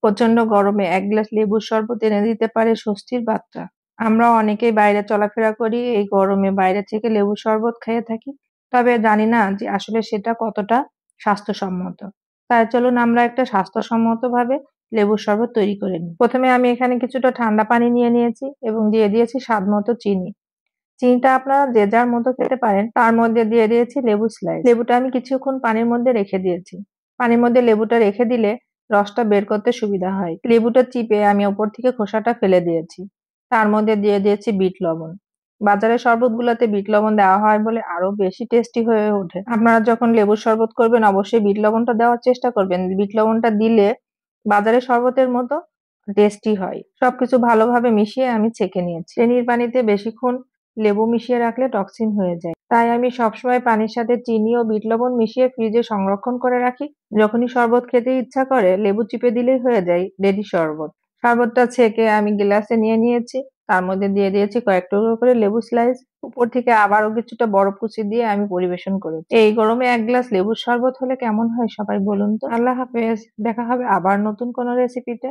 প্রচন্ড গরমে ১ গ্লাস লেবুর শরবত এনে দিতে পারে স্বস্তির বার্তা। আমরা অনেকেই বাইরে চলাফেরা করি, এই গরমে বাইরে থেকে লেবুর শরবত খেয়ে থাকি। তবে জানি না যে আসলে সেটা কতটা স্বাস্থ্যসম্মত। তাই চলুন আমরা একটা স্বাস্থ্যসম্মতভাবে লেবুর শরবত তৈরি করে নিই। প্রথমে আমি এখানে কিছুটা ঠান্ডা পানি নিয়ে নিয়েছি এবং দিয়ে দিয়েছি স্বাদমতো চিনি। চিনিটা আপনারা যে যার মতো খেতে পারেন। তার মধ্যে দিয়ে দিয়েছি লেবু স্লাইস। লেবুটা আমি কিছুক্ষণ পানির মধ্যে রেখে দিয়েছি। পানির মধ্যে লেবুটা রেখে দিলে রসটা বের করতে সুবিধা হয়। লেবুটা চিপে আমি ওপর থেকে খোসাটা ফেলে দিয়েছি। তার মধ্যে দিয়ে দিয়েছি বিট লবণ। বাজারের শরবতগুলোতে বিট লবণ দেওয়া হয় বলে আরো বেশি টেস্টি হয়ে ওঠে। আপনারা যখন লেবুর শরবত করবেন অবশ্যই বিট লবণটা দেওয়ার চেষ্টা করবেন। বিট লবণটা দিলে বাজারের শরবতের মতো টেস্টি হয়। সবকিছু ভালোভাবে মিশিয়ে আমি ছেঁকে নিয়েছি। চিনির পানিতে বেশিক্ষণ লেবু মিশিয়ে রাখলে টক্সিন হয়ে যায়। তাই আমি সবসময় পানির সাথে চিনি ও বিট লবণ মিশিয়ে ফ্রিজে সংরক্ষণ করে রাখি। যখনই শরবত খেতে ইচ্ছা করে লেবু চিপে দিলেই হয়ে যায় রেডি শরবত। শরবতটা ছেঁকে আমি গ্লাসে নিয়ে নিয়েছি। তার মধ্যে দিয়ে দিয়েছি কয়েক টুকরো করে লেবু স্লাইস। উপর থেকে আবারও কিছুটা বরফ কুচি দিয়ে আমি পরিবেশন করেছি। এই গরমে ১ গ্লাস লেবুর শরবত হলে কেমন হয় সবাই বলুন তো। আল্লাহ হাফেজ। দেখা হবে আবার নতুন কোনো রেসিপিতে।